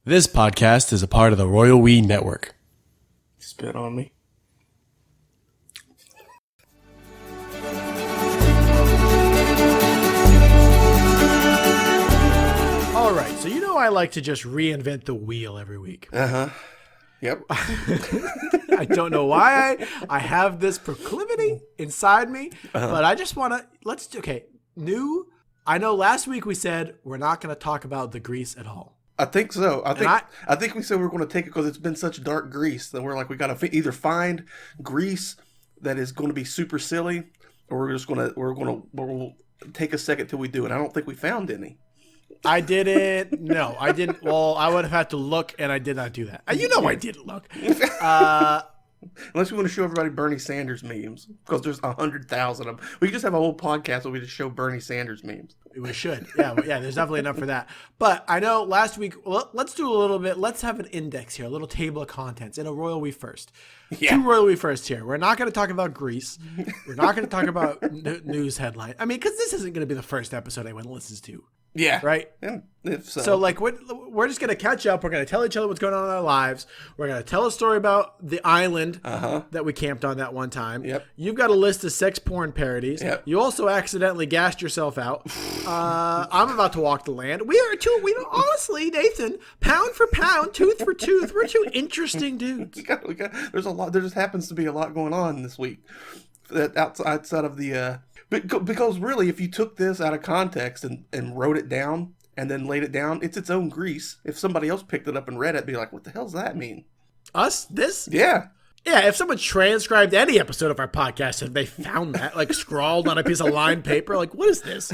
This podcast is a part of the Royal We Network. Spit on me. All right, so you know I like to just reinvent the wheel every week. Yep. I don't know why I have this proclivity inside me, but I just want to, new. I know last week we said we're not going to talk about the grease at all. I think so. I think we said we are going to take it because it's been such dark grease that we're like, we got to either find grease that is going to be super silly, or we'll take a second till we do it. I don't think we found any. I didn't. No, I didn't. Well, I would have had to look, and I did not do that. You know I didn't look. Unless we want to show everybody Bernie Sanders memes, because there's 100,000 of them. We could just have a whole podcast where we just show Bernie Sanders memes. We should. Yeah, there's definitely enough for that. But I know last week, well, let's do a little bit. Let's have an index here, a little table of contents in a Royal We First. Yeah. Two Royal We First here. We're not going to talk about Greece. We're not going to talk about news headline. I mean, because this isn't going to be the first episode anyone listens to. Yeah. Right? And if so. So, like, we're just going to catch up. We're going to tell each other what's going on in our lives. We're going to tell a story about the island that we camped on that one time. Yep. You've got a list of sex porn parodies. Yep. You also accidentally gassed yourself out. I'm about to walk the land. Honestly, Nathan, pound for pound, tooth for tooth, we're two interesting dudes. There's a lot. There just happens to be a lot going on this week. That outside of the... Because really, if you took this out of context and wrote it down and then laid it down, it's its own grease. If somebody else picked it up and read it, be like, what the hell does that mean? Us? This? Yeah. Yeah, if someone transcribed any episode of our podcast and they found that, like scrawled on a piece of lined paper, like, what is this?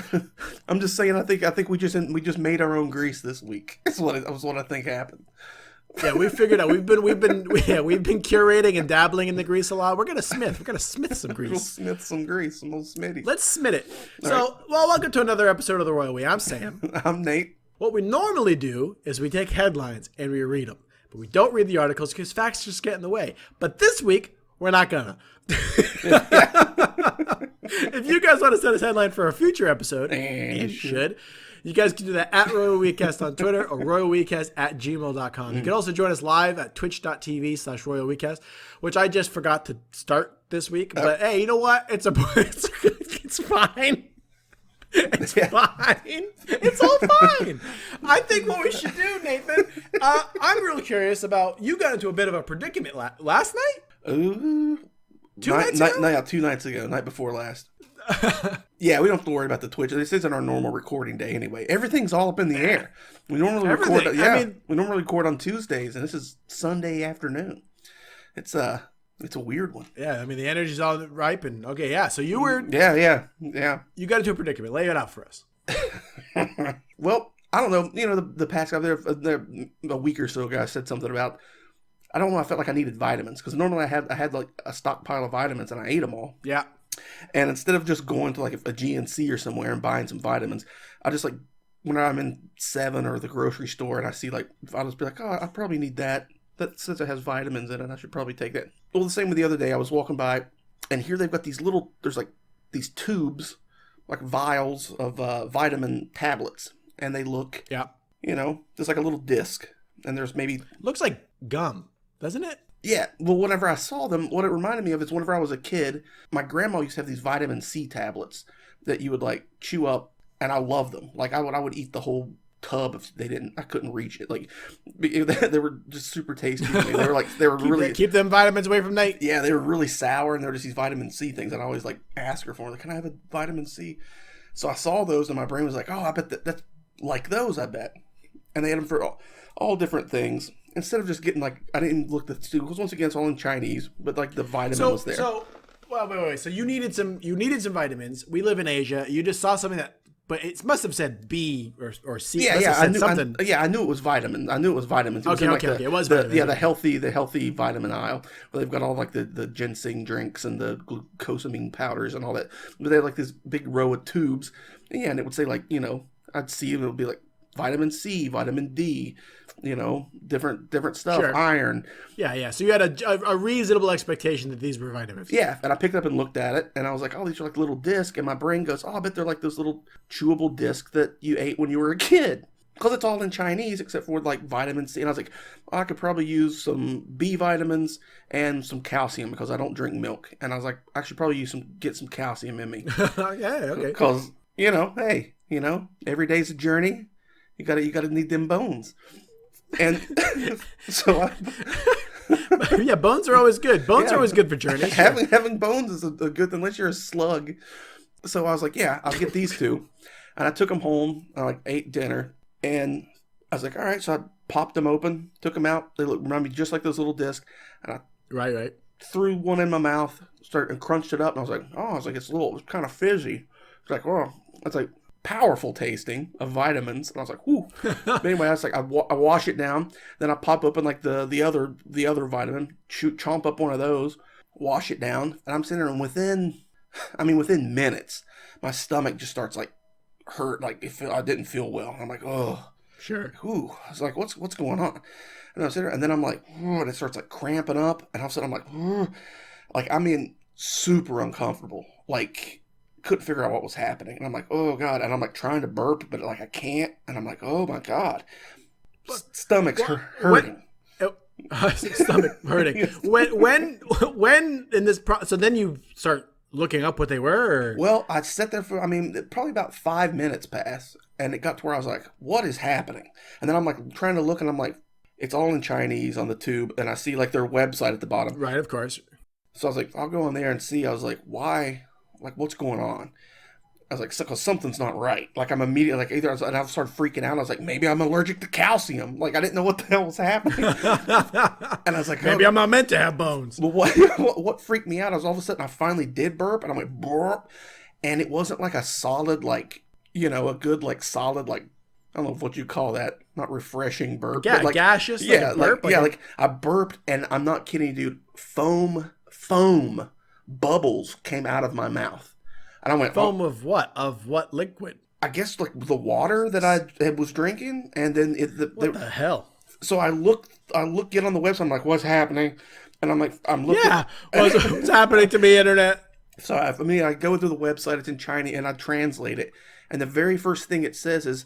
I'm just saying, I think we just made our own grease this week. That's what I think happened. Yeah, we figured out we've been curating and dabbling in the grease a lot. We're gonna smith some grease. We'll smith some grease, some old smitty. Let's smith it. Welcome to another episode of the Royal We. I'm Sam. I'm Nate. What we normally do is we take headlines and we read them, but we don't read the articles because facts just get in the way. But this week we're not gonna. If you guys want to send us a headline for a future episode, and you should. You guys can do that at Royal WeCast on Twitter or royalwecast@gmail.com. You can also join us live at twitch.tv/royalwecast, which I just forgot to start this week. But hey, you know what? It's fine. It's fine. It's all fine. I think what we should do, Nathan, I'm real curious about, you got into a bit of a predicament last night? Two nights ago? Night before last. Yeah, we don't have to worry about the Twitch. This isn't our normal recording day anyway. Everything's all up in the air. We normally record. We normally record on Tuesdays, and this is Sunday afternoon. It's a weird one. Yeah, I mean the energy's all ripe, and okay, yeah. So you were. Yeah. You got into a predicament. Lay it out for us. Well, I don't know. You know, the past guy there a week or so ago, I said something about. I don't know. I felt like I needed vitamins because normally I had like a stockpile of vitamins and I ate them all. Yeah. And instead of just going to like a GNC or somewhere and buying some vitamins, I just like when I'm in 7 or the grocery store and I see like, I'll just be like, oh, I probably need that. That since it has vitamins in it, I should probably take that. Well, the same with the other day. I was walking by and here they've got there's like these tubes, like vials of vitamin tablets. And they look, just like a little disc. And there's maybe... Looks like gum, doesn't it? Yeah, well, whenever I saw them, what it reminded me of is whenever I was a kid, my grandma used to have these vitamin C tablets that you would like chew up, and I loved them. Like I would eat the whole tub if I couldn't reach it. Like they were just super tasty. They were really keep them vitamins away from Nate. Yeah, they were really sour, and they were just these vitamin C things. And I always like ask her for them. Like, can I have a vitamin C? So I saw those, and my brain was like, oh, I bet that's like those. I bet, and they had them for all different things. Instead of just getting like, I didn't look because once again it's all in Chinese, but like the vitamin was there. Wait. So you needed some vitamins. We live in Asia. You just saw something but it must have said B or C. Yeah. I knew it was vitamins. It was vitamins. It was okay. It was vitamins. The healthy vitamin aisle where they've got all like the ginseng drinks and the glucosamine powders and all that. But they have like this big row of tubes. And it would say like, I'd see it would be like vitamin C, vitamin D, different stuff, sure. Iron. Yeah. So you had a reasonable expectation that these were vitamins. Yeah, and I picked up and looked at it, and I was like, oh, these are like little discs, and my brain goes, oh, I bet they're like those little chewable discs that you ate when you were a kid. because it's all in Chinese except for like vitamin C. And I was like, I could probably use some B vitamins and some calcium because I don't drink milk. And I was like, I should probably get some calcium in me. Yeah, okay. Because, hey, every day's a journey. You gotta need them bones. And so yeah, bones are always good. Bones are always good for journeys. Having bones is a good thing, unless you're a slug. So I was like, yeah, I'll get these two. And I took them home. I ate dinner. And I was like, all right. So I popped them open, took them out. They remind me just like those little discs. And I right. threw one in my mouth, started and crunched it up. And I was like, it's kind of fizzy. It's like, oh, it's like powerful tasting of vitamins. And I was like, whoo. But anyway, I was like, I wash it down. Then I pop open like the other vitamin, chomp up one of those, wash it down. And I'm sitting there, and within minutes, my stomach just starts like hurt. Like I didn't feel well. I'm like, oh, sure. Ooh. I was like, what's going on? And I was there, and then I'm like, oh, and it starts like cramping up. And all of a sudden I'm like, oh. Like, I mean, super uncomfortable. Like, couldn't figure out what was happening. And I'm like, oh God. And I'm like trying to burp, but like I can't. And I'm like, oh my God. Stomach's hurting. Stomach hurting. When in this so then you start looking up what they were? Or? Well, I sat there for, probably about 5 minutes passed, and it got to where I was like, what is happening? And then I'm like trying to look, and I'm like, it's all in Chinese on the tube, and I see like their website at the bottom. Right, of course. So I was like, I'll go in there and see. I was like, why? Like, what's going on? I was like, because something's not right. Like, I'm immediately, like, and I started freaking out. I was like, maybe I'm allergic to calcium. Like, I didn't know what the hell was happening. And I was like, maybe I'm not meant to have bones. But what freaked me out is all of a sudden I finally did burp, and I went, burp. And it wasn't like a solid, like, a good, like, solid, like, I don't know what you call that. Not refreshing burp. Yeah, but like, gaseous. Yeah, like burp, like I burped, and I'm not kidding, dude. Foam bubbles came out of my mouth. And I went, foam of what? Of what liquid? I guess like the water that I was drinking, and then what the hell? So I get on the website. I'm like, what's happening? And I'm looking. Yeah, what's happening to me, internet? So I go through the website. It's in Chinese, and I translate it. And the very first thing it says is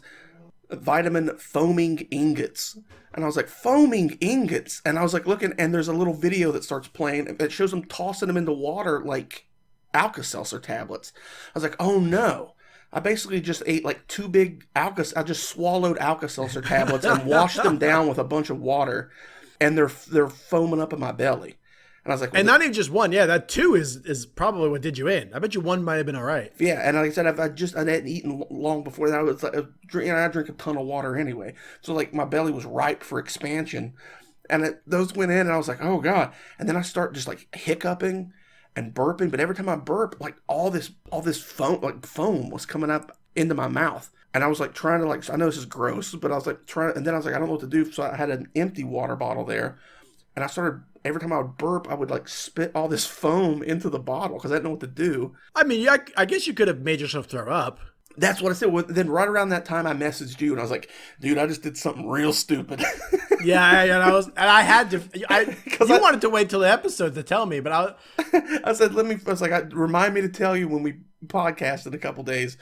vitamin foaming ingots. And I was like, foaming ingots. And I was like looking, and there's a little video that starts playing that shows them tossing them into water like Alka-Seltzer tablets. I was like, oh no. I basically just ate like two big I just swallowed Alka-Seltzer tablets and washed them down with a bunch of water, and they're foaming up in my belly. And I was like, well, and not even just one. Yeah, that two is probably what did you in. I bet you one might have been all right. Yeah, and like I said, I hadn't eaten long before that. I was like, I drink a ton of water anyway, so like my belly was ripe for expansion, and those went in, and I was like, oh God. And then I start just like hiccuping and burping, but every time I burp, like all this foam was coming up into my mouth. And I was like trying to like, I know this is gross, but I was like and then I was like, I don't know what to do. So I had an empty water bottle there, and I started, every time I would burp, I would like spit all this foam into the bottle because I didn't know what to do. I mean, I guess you could have made yourself throw up. That's what I said. Then right around that time, I messaged you, and I was like, "Dude, I just did something real stupid." Yeah, and I had to. You wanted to wait till the episode to tell me, but I said, remind me to tell you when we podcast in a couple days.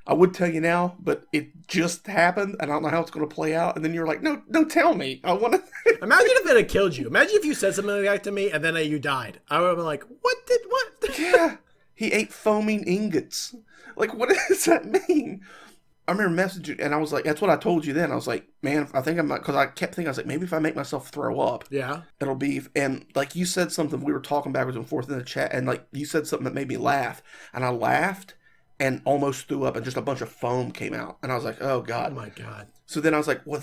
I would tell you now, but it just happened, and I don't know how it's going to play out. And then you were like, "No, tell me. I want to." Imagine if it had killed you. Imagine if you said something like that to me, and then you died. I would have been like, "What? Yeah, he ate foaming ingots. Like, what does that mean? I remember messaging, and I was like, that's what I told you then. I was like, man, I think because I kept thinking, I was like, maybe if I make myself throw up, yeah, it'll be, and like you said something, we were talking backwards and forth in the chat, and like you said something that made me laugh, and I laughed and almost threw up, and just a bunch of foam came out, and I was like, oh God. Oh my God. So then I was like, well,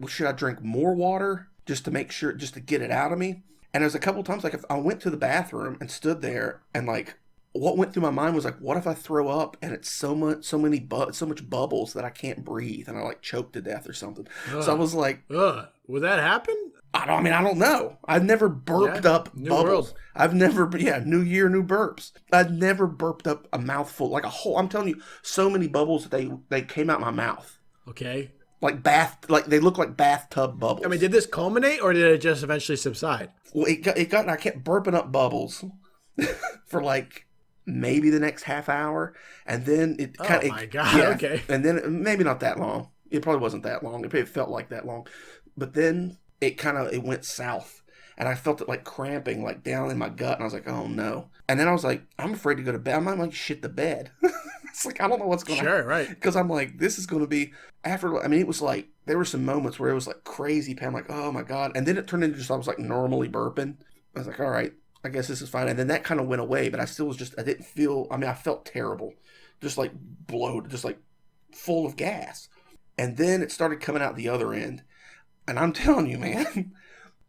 should I drink more water just to make sure, just to get it out of me? And there's a couple times, like if I went to the bathroom and stood there, and like, what went through my mind was like, what if I throw up and it's so much bubbles that I can't breathe and I like choke to death or something? So I was like, would that happen? I don't know. I've never burped up new bubbles. World. I've never, new year, new burps. I've never burped up a mouthful, like a whole, I'm telling you, so many bubbles that they came out my mouth. Okay. Like they look like bathtub bubbles. I mean, did this culminate or did it just eventually subside? Well, I kept burping up bubbles for like maybe the next half hour, and then it kind of. Oh my God! Okay. And then maybe not that long, It probably wasn't that long. It felt like that long. But then it went south. And I felt it like cramping like down in my gut. And I was like, oh no. And then I was like, I'm afraid to go to bed. I might like shit the bed. It's like, I don't know what's going to happen. Sure, right. Because I'm like, this is going to be after. I mean, it was like, there were some moments where it was like crazy pain. I'm like, oh my God. And then it turned into just, I was like normally burping. I was like, all right, I guess this is fine. And then that kind of went away. But I still was just, I didn't feel, I mean, I felt terrible. Just like bloated, just like full of gas. And then it started coming out the other end. And I'm telling you, man,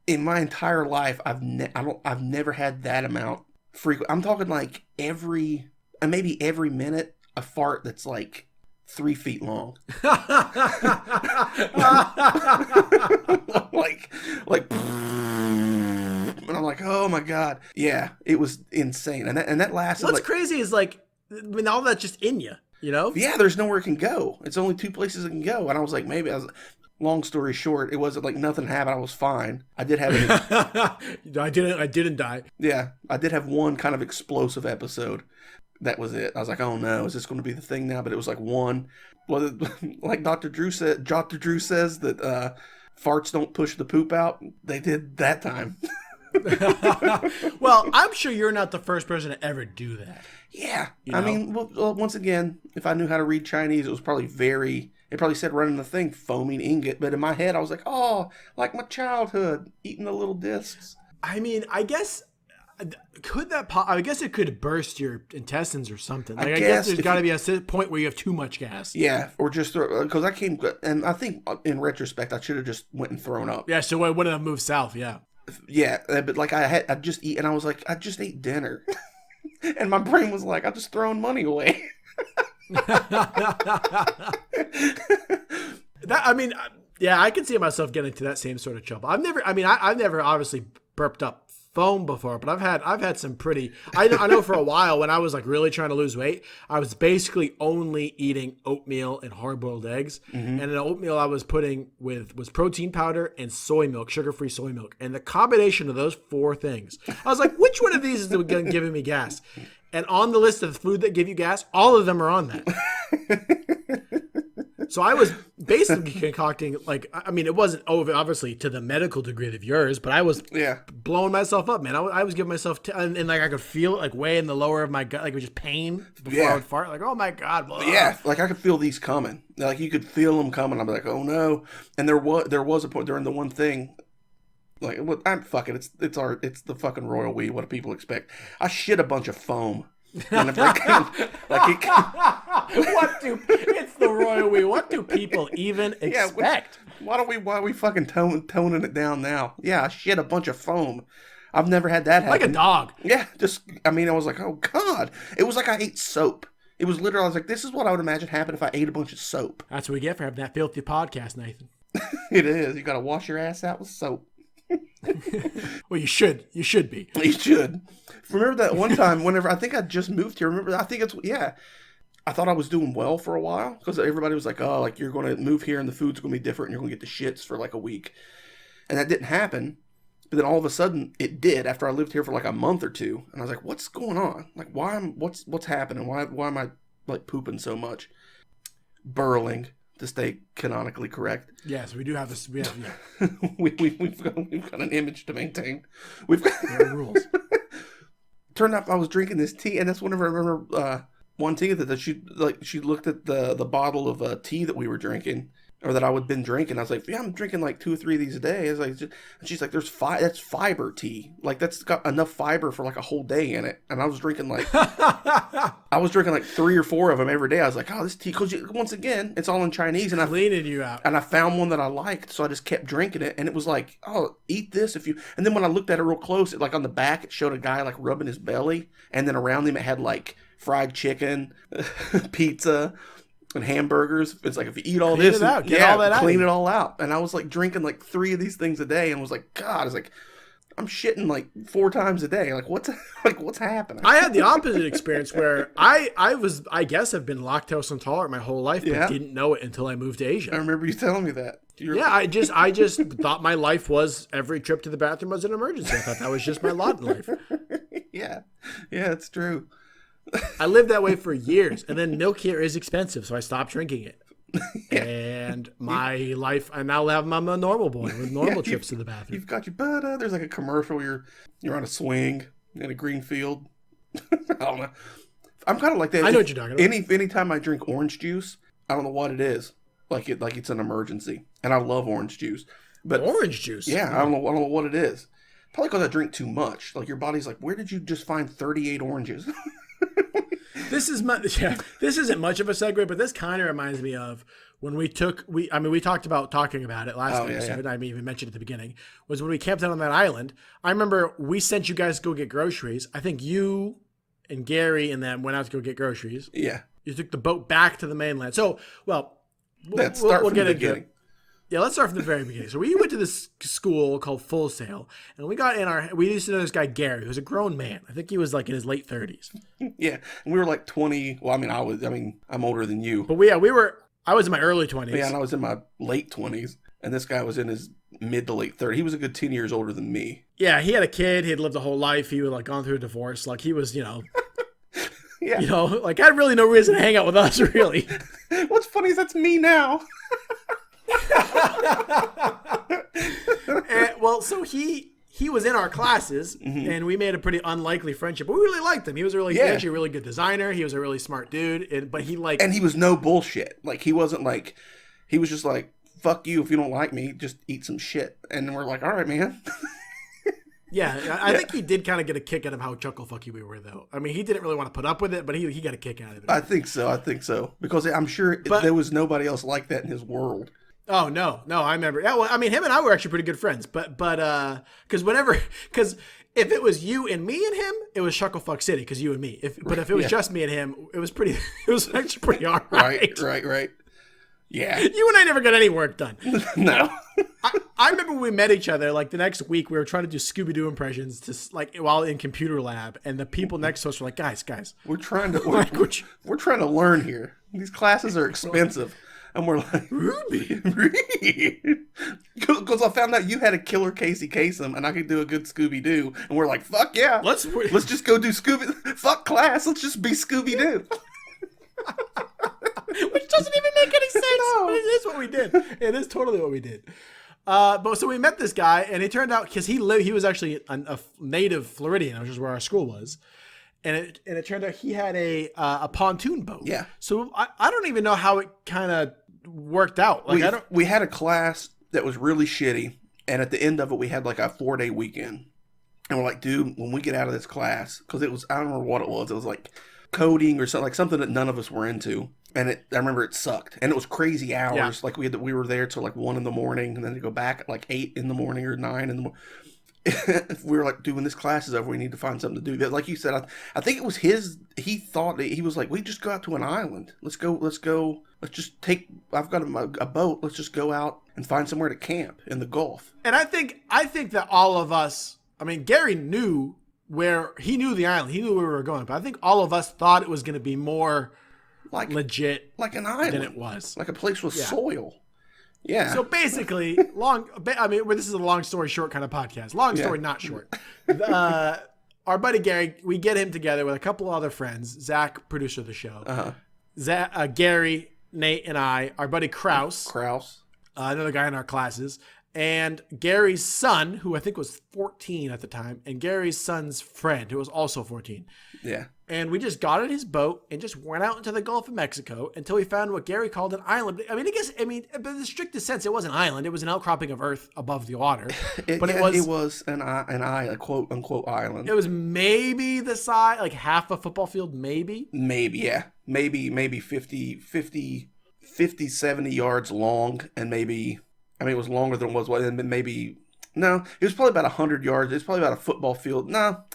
in my entire life, I've never had that amount frequent. I'm talking like maybe every minute, a fart that's like 3 feet long. like, and I'm like, oh my God. Yeah, it was insane. And that lasted. What's crazy is like, I mean, all that's just in you, you know? Yeah, there's nowhere it can go. It's only 2 places it can go. And I was like, long story short, it wasn't like nothing happened. I was fine. I did have I didn't die. Yeah, I did have one kind of explosive episode. That was it. I was like, oh no, is this going to be the thing now? But it was like one. Well, like Dr. Drew says that farts don't push the poop out. They did that time. Well, I'm sure you're not the first person to ever do that. Yeah. You know? I mean, well, once again, if I knew how to read Chinese, it probably said running the thing, foaming ingot. But in my head, I was like, oh, like my childhood, eating the little discs. I mean, I guess, I guess it could burst your intestines or something. Like, I guess there's got to be a point where you have too much gas. Yeah, or just because and I think in retrospect, I should have just went and thrown up. Yeah, so when it moved south, yeah. Yeah, but like I just eat, and I was like, I just ate dinner. And my brain was like, I'm just throwing money away. I mean, yeah, I can see myself getting to that same sort of trouble. I've never obviously burped up foam before, but I've had some pretty. I know for a while when I was like really trying to lose weight, I was basically only eating oatmeal and hard-boiled eggs, and the oatmeal I was putting was protein powder and soy milk, sugar-free soy milk, and the combination of those 4 things, I was like, which one of these is giving me gas? And on the list of food that give you gas, all of them are on that. So I was basically concocting, like, I mean, it wasn't obviously to the medical degree of yours, but I was blowing myself up, man. I was giving myself, and like I could feel it like way in the lower of my gut, like it was just pain before I would fart. Like, oh my God. Blah. Yeah, like I could feel these coming. Like you could feel them coming. I'd be like, oh no. And there was a point during the one thing, like, I'm fucking, it's the fucking royal we. What do people expect? I shit a bunch of foam. It's the royal we. What do people even expect? Why are we fucking toning it down now? Yeah, I shit a bunch of foam. I've never had that happen. Like a dog. Yeah, I was like, oh God. It was like I ate soap. It was literally, I was like, this is what I would imagine happened if I ate a bunch of soap. That's what we get for having that filthy podcast, Nathan. It is. You got to wash your ass out with soap. Well, you should be. You should. Remember that one time whenever I think I just moved here. I thought I was doing well for a while because everybody was like, oh, like you're going to move here and the food's going to be different and you're going to get the shits for like a week. And that didn't happen. But then all of a sudden it did after I lived here for like a month or two. And I was like, what's going on? Like, what's happening? Why am I like pooping so much? Burrowing, to stay canonically correct. Yes, we do have this. Yeah. we've got an image to maintain. We've got there are rules. Turned out I was drinking this tea, and that's whenever I remember one tea that she looked at the bottle of tea that we were drinking, or that I would been drinking. I was like, yeah, I'm drinking like 2 or 3 of these a day. I was like, and she's like, that's fiber tea. Like that's got enough fiber for like a whole day in it. And I was drinking like 3 or 4 of them every day. I was like, oh, this tea, because once again, it's all in Chinese, and I cleaning you out. And I found one that I liked, so I just kept drinking it. And it was like, oh, eat this if you. And then when I looked at it real close, like on the back, it showed a guy like rubbing his belly, and then around him it had like fried chicken, pizza, and hamburgers. It's like, if you eat all clean this, it out. Get all that out. Clean it all out. And I was like drinking like 3 of these things a day, and was like, God, I was like, I'm shitting like 4 times a day. Like what's happening? I had the opposite experience where I guess I've been lactose intolerant my whole life, but didn't know it until I moved to Asia. I remember you telling me that. I just thought my life was every trip to the bathroom was an emergency. I thought that was just my lot in life. Yeah, it's true. I lived that way for years, and then milk here is expensive, so I stopped drinking it. And my life, I now have I'm a normal boy with normal trips to the bathroom. You've got your butt. There's like a commercial. You're on a swing in a green field. I don't know. I'm kind of like that. I know what you're talking about. Anytime I drink orange juice, I don't know what it is. Like it's an emergency, and I love orange juice. But orange juice. Yeah, I don't know what it is. Probably because I drink too much. Like your body's like, where did you just find 38 oranges? This isn't much of a segue, but this kind of reminds me of when we talked about talking about it last episode. Yeah. I even mentioned at the beginning was when we camped out on that island. I remember we sent you guys to go get groceries. I think you and Gary and them went out to go get groceries. Yeah. You took the boat back to the mainland. So, well, let's start from the beginning. Yeah, let's start from the very beginning. So we went to this school called Full Sail, and we used to know this guy Gary, who was a grown man. I think he was like in his late 30s. Yeah, and we were like 20. Well, I'm older than you. But I was in my early 20s. Yeah, and I was in my late 20s, and this guy was in his mid to late 30s. He was a good 10 years older than me. Yeah, he had a kid. He had lived a whole life. He was like gone through a divorce. Like he was, yeah. Like had really no reason to hang out with us, really. What's funny is that's me now. So he was in our classes, and we made a pretty unlikely friendship, but we really liked him. He was actually a really good designer. He was a really smart dude, and he was no bullshit. Like he wasn't like, he was just like, fuck you, if you don't like me, just eat some shit. And we're like, all right, man. I think he did kind of get a kick out of how chuckle fucky we were, though. I mean, he didn't really want to put up with it, but he got a kick out of it. I think so. Because I'm sure there was nobody else like that in his world. Oh, no, I remember. Yeah, well, I mean, him and I were actually pretty good friends, but because if it was you and me and him, it was Shuckle Fuck City, because you and me. If it was just me and him, it was actually pretty all right. Right. Yeah. You and I never got any work done. No. I remember when we met each other, like the next week, we were trying to do Scooby-Doo impressions while in computer lab, and the people next to us were like, guys. We're trying to learn here. These classes are expensive. And we're like, Ruby. Because I found out you had a killer Casey Kasem and I could do a good Scooby-Doo. And we're like, fuck yeah. Let's just go do fuck class. Let's just be Scooby-Doo. Which doesn't even make any sense. No. But it is what we did. It is totally what we did. But so we met this guy, and it turned out, because he was actually a native Floridian, which is where our school was. And it turned out he had a pontoon boat. Yeah. So I don't even know how it kind of worked out. Like we had a class that was really shitty, and at the end of it, we had like a 4-day weekend. And we're like, dude, when we get out of this class, because it was, I don't remember what it was. It was like coding or something, like something that none of us were into. And I remember it sucked, and it was crazy hours. Yeah. Like we were there till like 1 a.m, and then to go back at like 8 a.m. or 9 a.m. We were like, dude, when this class is over, we need to find something to do. Like you said, I think it was he thought that he was like, we just go out to an island. Let's just take, I've got a boat. Let's just go out and find somewhere to camp in the Gulf. And I think that all of us, I mean, Gary knew he knew the island. He knew where we were going. But I think all of us thought it was going to be more like legit, like an island than it was. Like a place with soil. Yeah. So basically, this is a long story short kind of podcast. Long story, not short. Our buddy Gary, we get him together with a couple other friends. Zach, producer of the show. Gary, Nate, and I. Our buddy Kraus, another guy in our classes, and Gary's son, who I think was 14 at the time, and Gary's son's friend, who was also 14. Yeah. And we just got in his boat and just went out into the Gulf of Mexico until we found what Gary called an island. I mean, but in the strictest sense, it was an island. It was an outcropping of earth above the water. It was a quote unquote island. It was maybe the size, like half a football field, maybe. Maybe 50, 70 yards long, and maybe, I mean, it was longer than it was, and maybe, no, it was probably about 100 yards. It's probably about a football field. No.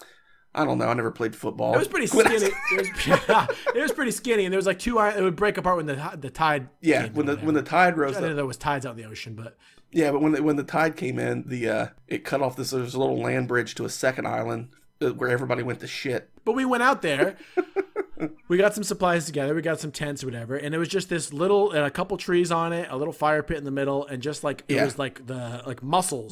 I don't know. I never played football. It was pretty skinny. It was pretty skinny, and there was like two. It would break apart when the tide. Yeah, when the tide rose. I didn't know there was tides out in the ocean, but yeah, but when the tide came in, it cut off this. There was a little land bridge to a second island where everybody went to shit. But we went out there. We got some supplies together. We got some tents or whatever. And it was just this little, and a couple trees on it, a little fire pit in the middle. And just like, it was like the mussel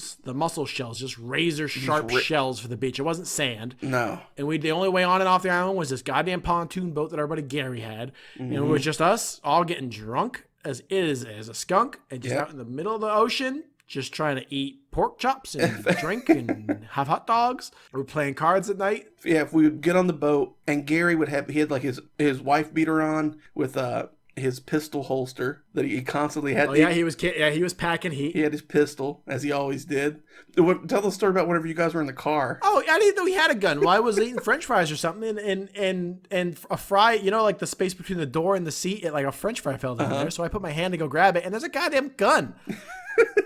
shells, just razor sharp shells for the beach. It wasn't sand. No. And the only way on and off the island was this goddamn pontoon boat that our buddy Gary had. Mm-hmm. And it was just us all getting drunk as a skunk and just out in the middle of the ocean, just trying to eat pork chops and drink and have hot dogs. We're playing cards at night. Yeah, if we would get on the boat and Gary he had like his wife beater on with his pistol holster that he constantly had. Oh yeah, he was packing heat. He had his pistol as he always did. Tell the story about whenever you guys were in the car. Oh, I didn't know he had a gun. Well, I was eating French fries or something, and a fry, like the space between the door and the seat, like a French fry fell down there. So I put my hand to go grab it, and there's a goddamn gun.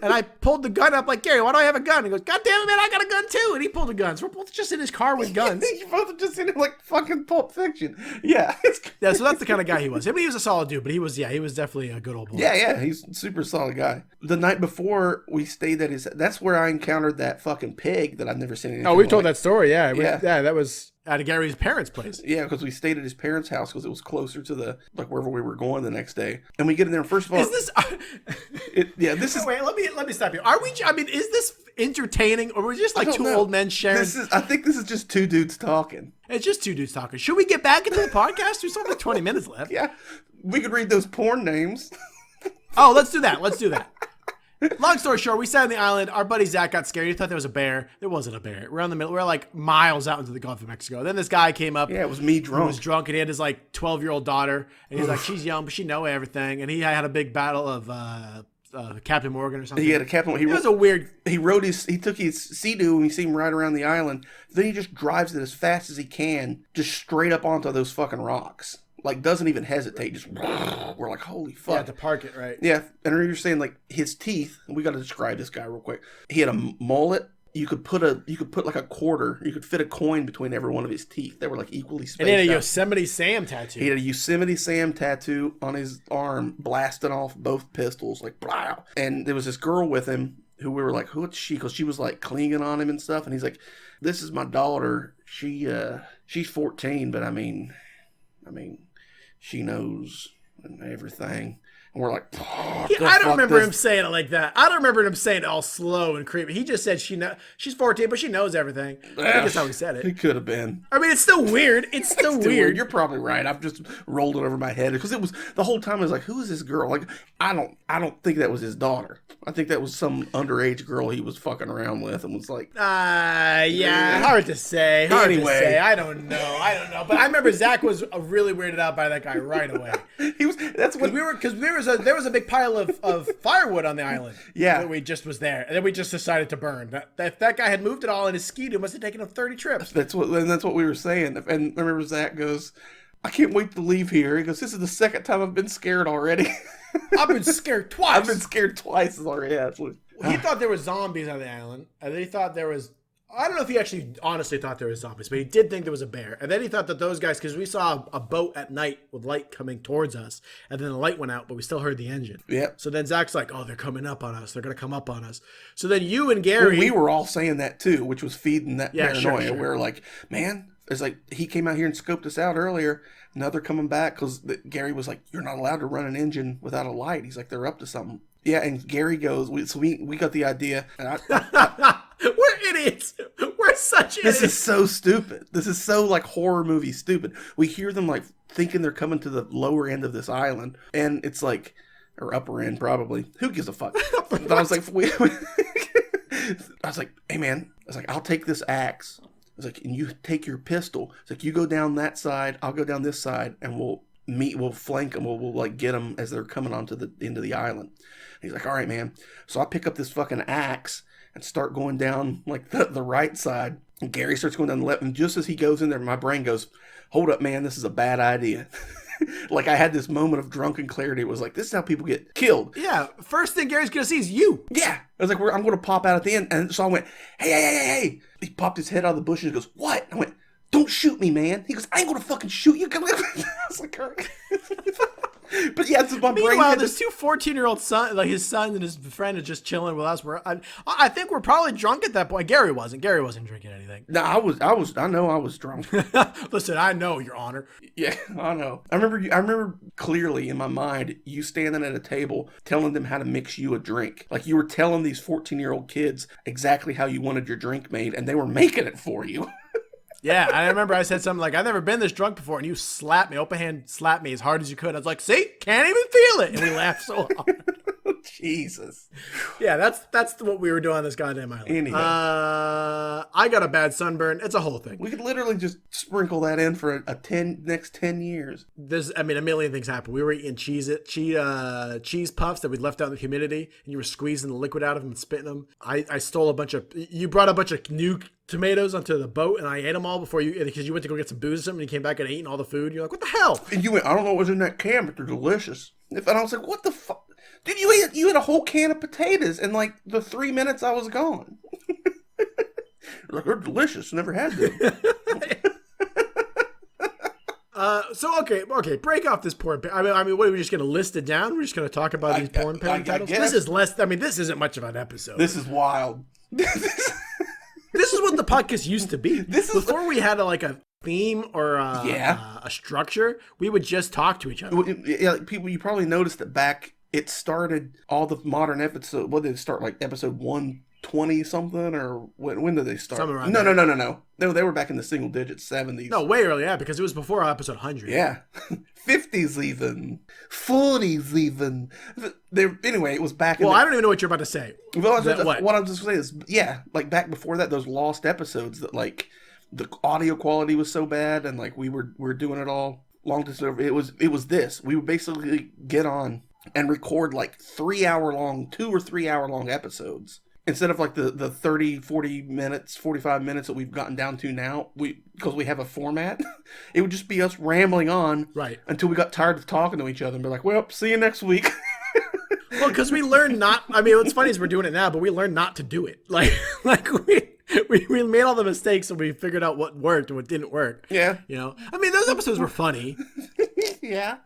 And I pulled the gun up like, Gary, why do I have a gun? He goes, God damn it, man, I got a gun too. And he pulled a gun. So we're both just in his car with guns. You both are just in it like fucking Pulp Fiction. Yeah. Yeah, so that's the kind of guy he was. I mean, he was a solid dude, but he was definitely a good old boy. Yeah, he's a super solid guy. The night before, we stayed at that's where I encountered that fucking pig that I've never seen anything. Oh, we've told like. that story, yeah. Yeah, that was at Gary's parents' place. Yeah, because we stayed at his parents' house because it was closer to wherever we were going the next day. And we get in there, first of all... Is this... this is... Wait, let me stop you. Is this entertaining, or are we just like two old men sharing... I think this is just two dudes talking. It's just two dudes talking. Should we get back into the podcast? We still have like 20 minutes left. Yeah, we could read those porn names. Oh, let's do that. Long story short, we sat on the island. Our buddy Zach got scared. He thought there was a bear. There wasn't a bear. We're in the middle. We're like miles out into the Gulf of Mexico. Then this guy came up. Yeah, it was me drunk. He was drunk, and he had his like 12-year-old daughter. And he's like, she's young, but she know everything. And he had a big battle of Captain Morgan or something. He had a Captain. It was a weird. He took his Sea-Doo and we see him right around the island. Then he just drives it as fast as he can, just straight up onto those fucking rocks. Like, doesn't even hesitate. Just, we're like, holy fuck. Yeah, to park it, right? Yeah, and you're saying, like, his teeth, we got to describe this guy real quick. He had a mullet. You could put like a quarter, you could fit a coin between every one of his teeth. They were, like, equally spaced out. And he had a Yosemite Sam tattoo. He had a Yosemite Sam tattoo on his arm, blasting off both pistols, like, blah. And there was this girl with him who we were like, who is she? Because she was, like, clinging on him and stuff. And he's like, this is my daughter. She's 14, but I mean... she knows and everything. And we're like, I don't remember him saying it like that. I don't remember him saying it all slow and creepy. He just said she's 14, but she knows everything. I think that's how he said it. It could have been. I mean, it's still weird. It's still weird. You're probably right. I've just rolled it over my head because it was the whole time I was like, who is this girl? Like, I don't think that was his daughter. I think that was some underage girl he was fucking around with and was like, yeah, hard to say. I don't know. But I remember Zach was really weirded out by that guy right away. There was a big pile of firewood on the island. Yeah. That we just was there. And then we just decided to burn. That guy had moved it all in his Ski-Doo, must have taken him 30 trips. That's what we were saying. And I remember Zach goes, I can't wait to leave here. He goes, this is the second time I've been scared already. I've been scared twice. I've been scared twice already, actually. He thought there were zombies on the island. And then he thought there was... I don't know if he actually honestly thought there was zombies, but he did think there was a bear. And then he thought that those guys, because we saw a boat at night with light coming towards us, and then the light went out, but we still heard the engine. Yeah. So then Zach's like, oh, they're coming up on us. They're going to come up on us. So then you and Gary... we were all saying that too, which was feeding that paranoia. Sure. We were like, man, it's like he came out here and scoped us out earlier. Now they're coming back because Gary was like, you're not allowed to run an engine without a light. He's like, they're up to something. Yeah, and Gary goes, we got the idea. And we're idiots. We're such idiots. This is so stupid. This is so like horror movie stupid. We hear them like thinking they're coming to the lower end of this island, and it's like, or upper end probably. Who gives a fuck? But I was like, hey man, I was like, I'll take this axe. I was like, and you take your pistol. It's like, you go down that side, I'll go down this side, and we'll flank them. We'll like get them as they're coming onto the end of the island. And he's like, all right, man. So I pick up this fucking axe and start going down like the right side. And Gary starts going down the left. And just as he goes in there, my brain goes, hold up, man, this is a bad idea. Like I had this moment of drunken clarity. It was like, this is how people get killed. Yeah. First thing Gary's going to see is you. Yeah. I was like, I'm going to pop out at the end. And so I went, hey. He popped his head out of the bushes and goes, what? I went, don't shoot me, man. He goes, I ain't going to fucking shoot you. I was like, all right. But yeah, my brain. Meanwhile, there's two 14-year-old son, like his son and his friend, are just chilling with us. I think we're probably drunk at that point. Gary wasn't drinking anything. No, I know I was drunk. Listen, I know, Your Honor. Yeah, I know. I remember clearly in my mind you standing at a table telling them how to mix you a drink. Like you were telling these 14-year-old kids exactly how you wanted your drink made, and they were making it for you. Yeah, I remember I said something like, I've never been this drunk before, and you slapped me, open hand slapped me as hard as you could. I was like, see, can't even feel it. And we laughed so hard. Jesus. Yeah, that's what we were doing on this goddamn island. Anyhow. I got a bad sunburn. It's a whole thing. We could literally just sprinkle that in for next 10 years. A million things happened. We were eating cheese puffs that we'd left out in the humidity, and you were squeezing the liquid out of them and spitting them. I stole you brought a bunch of new tomatoes onto the boat, and I ate them all because you went to go get some booze or something, and you came back and eaten all the food. You're like, what the hell? And you went, I don't know what was in that can, but they're delicious. And I was like, what the fuck? Dude, you ate a whole can of potatoes in like the 3 minutes I was gone. Like, they're delicious. Never had them. Okay, break off this porn. What are we just going to list it down? We're just going to talk about these porn parody titles? Guess. This isn't much of an episode. This is wild. This is what the podcast used to be. Before we had a theme or a structure, we would just talk to each other. Yeah, people, you probably noticed that back, it started all the modern episodes. What did it start, like episode 120 something, or when did they start? Something around No. No, they were back in the single digits, 70s. No, way earlier, because it was before episode 100. Yeah. 50s even. 40s even. Anyway, it was back in I don't even know what you're about to say. Well, what I'm just saying is, yeah, like back before that, those lost episodes that like the audio quality was so bad, and like we were doing it all long distance. It was this. We would basically get on and record like 2 or 3 hour long episodes. Instead of like the 30, 40 minutes, 45 minutes that we've gotten down to now, because we have a format, it would just be us rambling on until we got tired of talking to each other and be like, well, see you next week. Well, because we learned what's funny is we're doing it now, but we learned not to do it. We made all the mistakes and we figured out what worked and what didn't work. Yeah. Those episodes were funny. Yeah.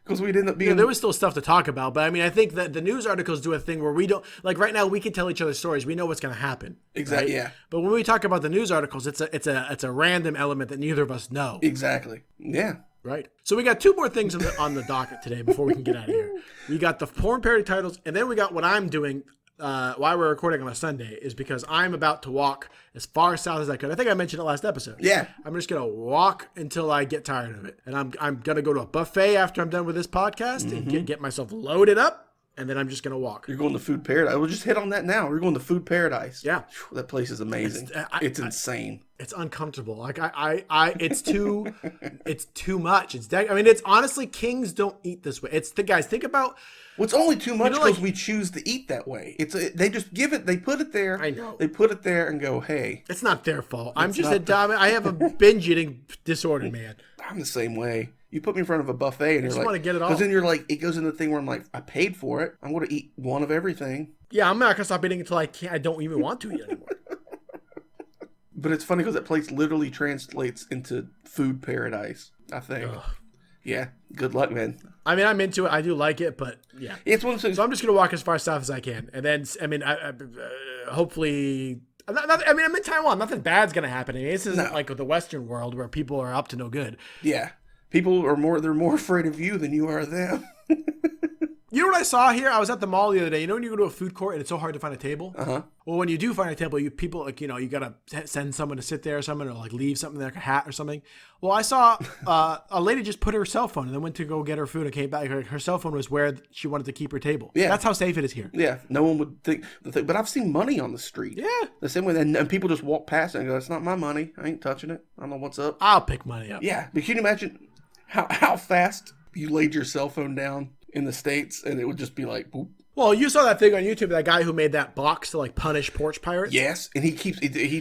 Because we'd end up being... there was still stuff to talk about, but I think that the news articles do a thing where we don't... Like right now, we can tell each other stories. We know what's going to happen. Exactly, right? yeah. But when we talk about the news articles, it's a random element that neither of us know. Exactly. Yeah. Right. So we got two more things on the docket today before we can get out of here. We got the porn parody titles, and then we got what I'm doing... why we're recording on a Sunday is because I'm about to walk as far south as I could. I think I mentioned it last episode. Yeah. I'm just going to walk until I get tired of it. And I'm going to go to a buffet after I'm done with this podcast and get myself loaded up. And then I'm just going to walk. You're going to Food Paradise. We'll just hit on that now. We're going to Food Paradise. Yeah. That place is amazing. It's insane. It's uncomfortable. Like it's too much. It's honestly, kings don't eat this way. Guys, think about... Well, it's only too much because we choose to eat that way. They just give it. They put it there. I know. They put it there and go, hey. It's not their fault. I'm just I have a binge eating disorder, man. I'm the same way. You put me in front of a buffet and you're like, want to get it all. Because then you're like, it goes into the thing where I'm like, I paid for it. I'm going to eat one of everything. Yeah, I'm not going to stop eating until I don't even want to eat anymore. But it's funny because that place literally translates into Food Paradise, I think. Ugh. Yeah, good luck, man. I'm into it. I do like it, but yeah. It's one of those... So I'm just going to walk as far south as I can. And then, hopefully... I'm in Taiwan. Nothing bad's going to happen. This isn't like the Western world where people are up to no good. Yeah. People are more afraid of you than you are of them. You know what I saw here? I was at the mall the other day. You know when you go to a food court and it's so hard to find a table? Uh-huh. Well, when you do find a table, you got to send someone to sit there or something, or like leave something there, like a hat or something. Well, I saw a lady just put her cell phone and then went to go get her food and came back. Her cell phone was where she wanted to keep her table. Yeah. That's how safe it is here. Yeah. No one would think the thing. But I've seen money on the street. Yeah. The same way. And people just walk past it and go, it's not my money. I ain't touching it. I don't know what's up. I'll pick money up. Yeah. But can you imagine how fast you laid your cell phone down in the States and it would just be like, boop. Well, you saw that thing on YouTube, that guy who made that box to like punish porch pirates. Yes, and he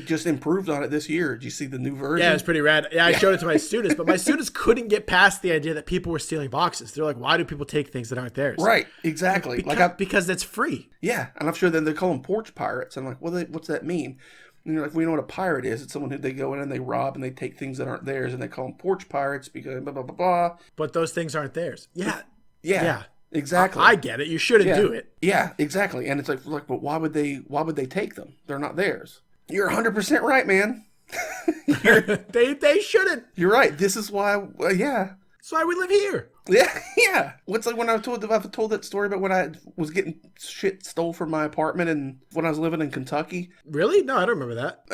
just improved on it this year. Did you see the new version? Yeah, it's pretty rad. Yeah, I showed it to my students, but my students couldn't get past the idea that people were stealing boxes. They're like, why do people take things that aren't theirs? Right, exactly. Because it's free. Yeah, and I'm sure then they call them porch pirates. I'm like, what's that mean? And you're like, we know what a pirate is. It's someone who they go in and they rob and they take things that aren't theirs, and they call them porch pirates because blah, blah, blah, blah. But those things aren't theirs. Yeah. Yeah. Exactly. I get it. You shouldn't do it. Yeah, exactly. And it's like, but why would they take them? They're not theirs. You're 100% right, man. They shouldn't. You're right. This is why. Yeah. That's why we live here. Yeah. What's like when I've told that story about when I was getting shit stole from my apartment and when I was living in Kentucky. Really? No, I don't remember that.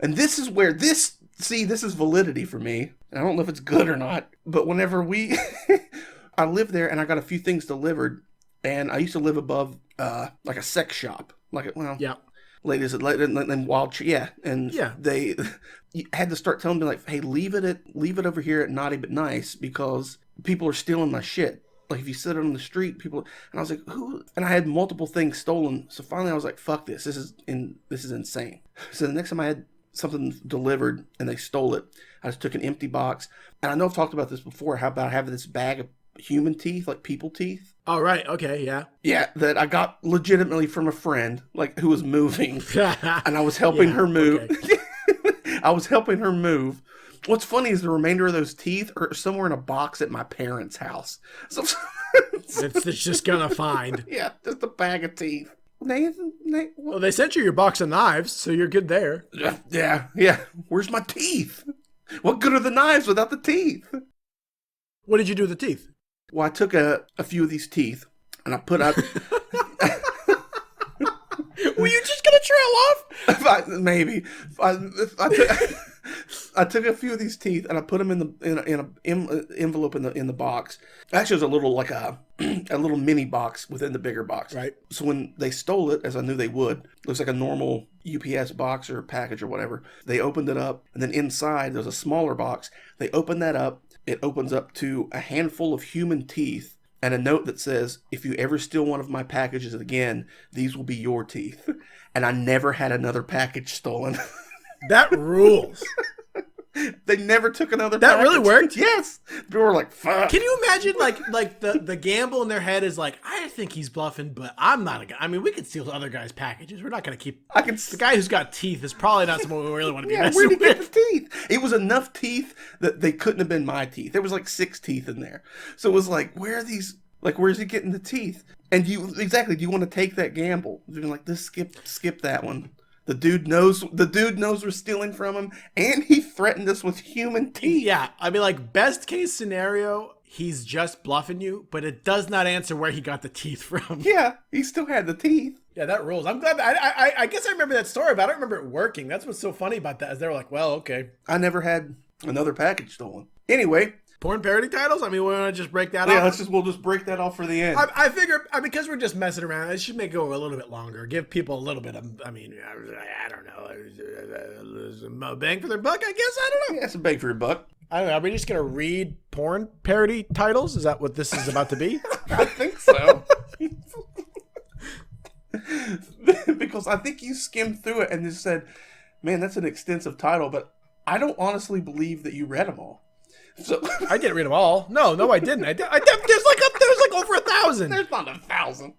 And this is where this See, this is validity for me. I don't know if it's good or not, but whenever I lived there and I got a few things delivered, and I used to live above like a sex shop, Yeah. ladies and they you had to start telling me like, hey, leave it over here at Naughty But Nice because people are stealing my shit. Like if you sit on the street, people, and I was like, who? And I had multiple things stolen. So finally I was like, fuck this. This is insane. So the next time I had something delivered and they stole it, I just took an empty box. And I know I've talked about this before, how about having this bag of human teeth, like people teeth. Oh, right. Okay. Yeah. Yeah, that I got legitimately from a friend, like who was moving, and I was helping her move. Okay. I was helping her move. What's funny is the remainder of those teeth are somewhere in a box at my parents' house. So It's just gonna find. yeah, just a bag of teeth. Nathan, Well, they sent you your box of knives, so you're good there. yeah. Where's my teeth? What good are the knives without the teeth? What did you do with the teeth? Well, I took a few of these teeth and I put out. Were you just gonna trail off? Maybe. I took a few of these teeth and I put them in an envelope in the box. Actually, it was a little like a little mini box within the bigger box. Right. So when they stole it, as I knew they would, looks like a normal UPS box or package or whatever. They opened it up, and then inside there's a smaller box. They opened that up. It opens up to a handful of human teeth and a note that says, if you ever steal one of my packages again, these will be your teeth. And I never had another package stolen. That rules. They never took another That package. really worked? Yes. People were like, fuck. Can you imagine like the gamble in their head is like, I think he's bluffing, but I'm not a guy. I mean, we could steal other guys' packages. We're not going to keep... The guy who's got teeth is probably not someone we really want to be Yeah, messing where'd he with. get the teeth? It was enough teeth that they couldn't have been my teeth. There was like 6 teeth in there. So it was like, where are these... Like, where's he getting the teeth? And do you want to take that gamble? You're like, this skip that one. The dude knows we're stealing from him, and he threatened us with human teeth. Yeah, I mean, like, best case scenario, he's just bluffing you, but it does not answer where he got the teeth from. Yeah, he still had the teeth. Yeah, that rules. I'm glad. I guess I remember that story, but I don't remember it working. That's what's so funny about that, is they were like, well, okay. I never had another package stolen. Anyway. Porn parody titles? I mean, we want to just break that Yeah, off? we'll just break that off for the end. I figure, because we're just messing around, it should make it go a little bit longer. Give people a little bit of, I mean, I don't know, bang for their buck, I guess? I don't know. Yeah, it's a bang for your buck. I don't know. Are we just going to read porn parody titles? Is that what this is about to be? I think so. Because I think you skimmed through it and just said, man, that's an extensive title, but I don't honestly believe that you read them all. So I didn't read them all. No, I didn't. There's like over 1,000. There's not 1,000.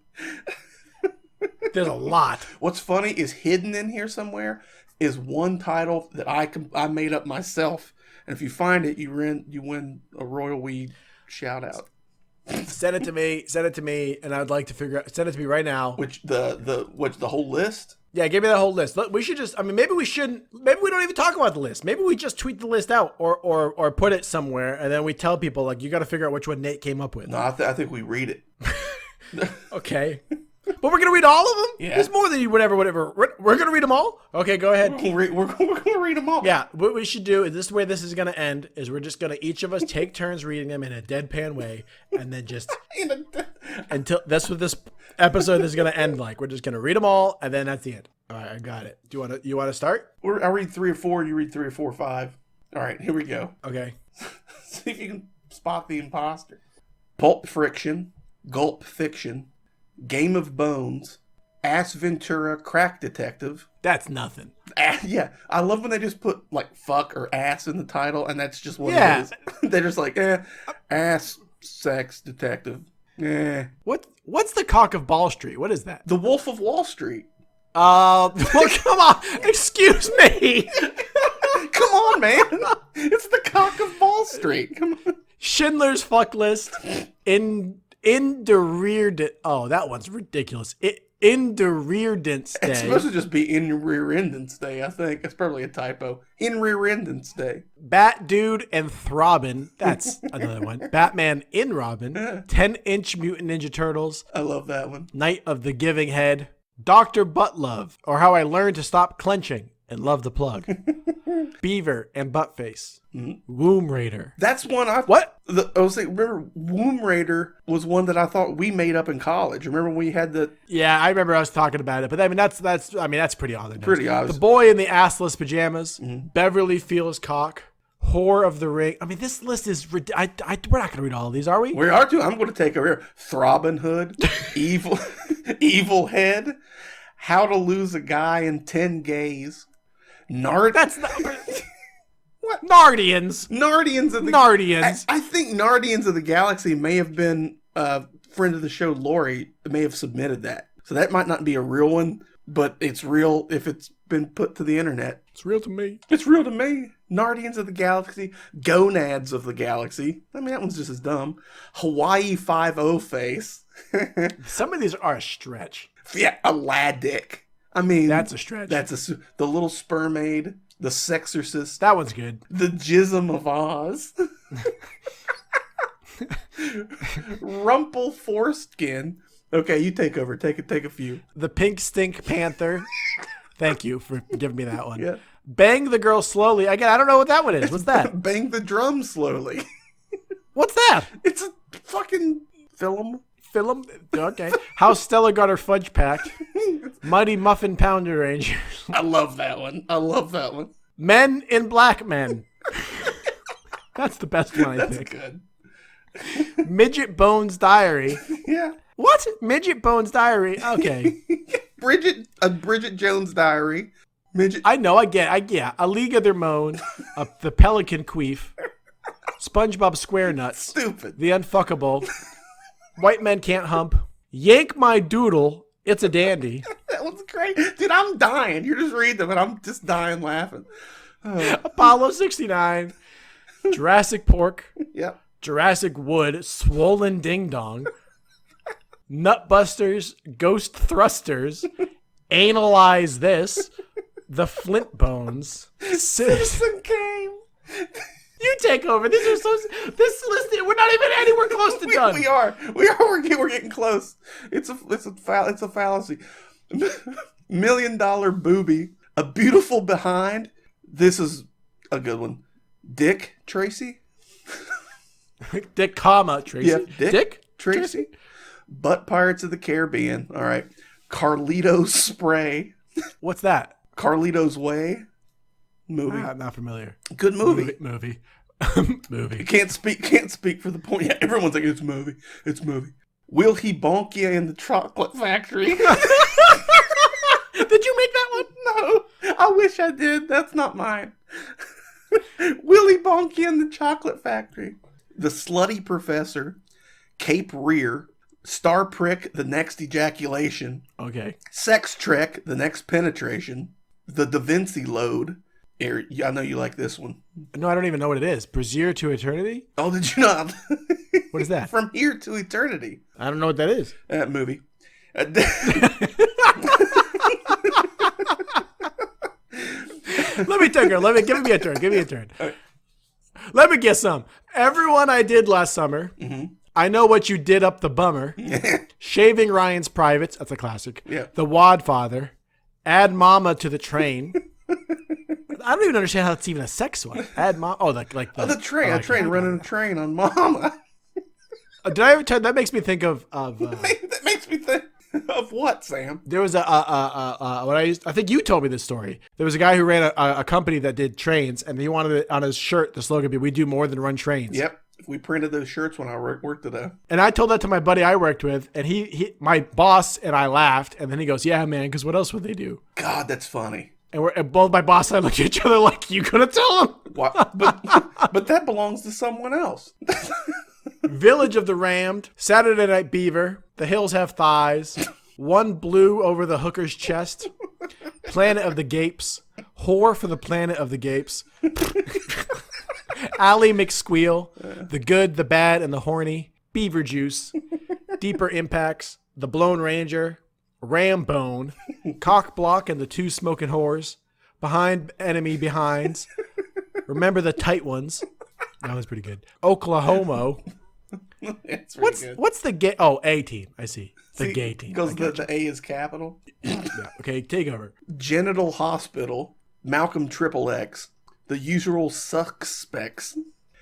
There's a lot. What's funny is hidden in here somewhere is one title that I made up myself, and if you find it, you win a Royal Weed shout out. Send it to me, and I'd like to figure out. Send it to me right now. Which the whole list? Yeah, give me that whole list. We should just, I mean, maybe we shouldn't, maybe we don't even talk about the list. Maybe we just tweet the list out or put it somewhere, and then we tell people, like, you got to figure out which one Nate came up with. No, I think we read it. Okay. But we're going to read all of them? Yeah. There's more than you, whatever. We're going to read them all? Okay, go ahead. We're going to read them all. Yeah, what we should do is this way this is going to end is we're just going to each of us take turns reading them in a deadpan way, and then just until that's what this episode is going to end like. We're just going to read them all, and then that's the end. All right, I got it. You want to start? I read 3 or 4. You read 3 or 4 or 5. All right, here we go. Okay. See if you can spot the imposter. Pulp Friction, Gulp Fiction, Game of Bones, Ass Ventura, Crack Detective. That's nothing. Yeah, I love when they just put like fuck or ass in the title, and that's just what Yeah. it is. They're just like, ass sex detective. What's the Cock of Ball Street? What is that? The Wolf of Wall Street. Well, come on. Excuse me. Come on, man. It's the Cock of Ball Street. Come on. Schindler's Fuck List. In the rear. Oh, that one's ridiculous. In the rear dents day. It's supposed to just be in rear endance day, I think. It's probably a typo. In rear endance day. Bat Dude and Throbbing. That's another one. Batman in Robin. 10-inch Mutant Ninja Turtles. I love that one. Night of the Giving Head. Dr. Buttlove, or How I Learned to Stop Clenching and Love the Plug. Beaver and Buttface. Womb Raider. That's one What? I was saying, remember, Womb Raider was one that I thought we made up in college. Remember when we had the... Yeah, I remember us talking about it, but I mean that's pretty obvious. Pretty obvious. The boy in the assless pajamas, Beverly Feels Cock, Whore of the Ring. I mean, this list is we're not going to read all of these, are we? We are too. I'm going to take over here. Throbbing Hood, Evil Head, How to Lose a Guy in 10 Gays, That's not... What? Nardians. I think Nardians of the Galaxy may have been a friend of the show, Lori, may have submitted that. So that might not be a real one, but it's real if it's been put to the internet. It's real to me. It's real to me. Nardians of the Galaxy, Gonads of the Galaxy. I mean, that one's just as dumb. Hawaii 5-0 Face. Some of these are a stretch. Yeah, Aladic. I mean, that's a stretch. The Little Spermaid, the Sexorcist. That one's good. The Jism of Oz. Rumple Foreskin. Okay, you take over. Take a few. The Pink Stink Panther. Thank you for giving me that one. Yeah. Bang the Girl Slowly. Again, I don't know what that one is. What's that? Bang the Drum Slowly. What's that? It's a fucking film. Film? Okay. How Stella Got Her Fudge Packed. Mighty Muffin Pounder Rangers. I love that one. Men in Black Men. That's the best one, I think. Good. Midget Bones Diary. Yeah. What? Midget Bones Diary. Okay. Bridget Jones Diary. Midget. I know. I get. A League of Their Moan. The Pelican Queef. SpongeBob SquareNuts. Stupid. The Unfuckable. White Men Can't Hump. Yank My Doodle. It's a Dandy. That one's great. Dude, I'm dying. You're just reading them and I'm just dying laughing. Oh. Apollo 69. Jurassic Pork. Yep. Jurassic Wood. Swollen Ding Dong. Nutbusters. Ghost Thrusters. Analyze This. The Flint Bones. Citizen Kane. You take over. This list, we're not even anywhere close to done. We are. We're getting close. It's a fallacy. $1 Million Booby. A Beautiful Behind. This is a good one. Dick Tracy. Dick, comma Tracy. Yeah, Dick Tracy. Butt Pirates of the Caribbean. All right. Carlito's Spray. What's that? Carlito's Way. Movie. I'm not familiar. Good movie. Movie. Can't speak for the point. Yeah, everyone's like, it's movie. Will He Bonk Ya in the Chocolate Factory? Did you make that one? No. I wish I did. That's not mine. Will He Bonk Ya in the Chocolate Factory? The Slutty Professor. Cape Rear. Star Prick, The Next Ejaculation. Okay. Sex Trek, The Next Penetration. The Da Vinci Load. I know you like this one. No, I don't even know what it is. Brazier to Eternity? Oh, did you not? What is that? From Here to Eternity. I don't know what that is. That movie. Let me take her. Give me a turn. Right. Let me get some. Everyone I did last summer. Mm-hmm. I Know What You Did Up the Bummer. Shaving Ryan's Privates. That's a classic. Yeah. The Wadfather. Add Mama to the Train. I don't even understand how that's even a sex one. Add Mama. Oh, the train running a train on Mama. Did I ever tell that makes me think of that makes me think of what, Sam? There was I think you told me this story. There was a guy who ran a company that did trains, and he wanted it on his shirt. The slogan be, "We do more than run trains." Yep. We printed those shirts when I worked at a... And I told that to my buddy I worked with, and my boss and I laughed, and then he goes, "Yeah, man, because what else would they do?" God, that's funny. And both my boss and I looked at each other like, "You gonna tell him?" What? But that belongs to someone else. Village of the Rammed, Saturday Night Beaver, The Hills Have Thighs, One Blue Over the Hooker's Chest, Planet of the Gapes, Whore for the Planet of the Gapes, Ally McSqueal, The Good, the Bad, and the Horny, Beaver Juice, Deeper Impacts, The Blown Ranger, Rambone, Cock Block and the Two Smoking Whores, Behind Enemy Behinds, Remember the Tight Ones. That was pretty good. Oklahoma. What's the gay? Oh, A-Team. I see. The gay team. Because the A is capital. Yeah. Okay, take over. Genital Hospital. Malcolm Triple X. The Usual Suspects.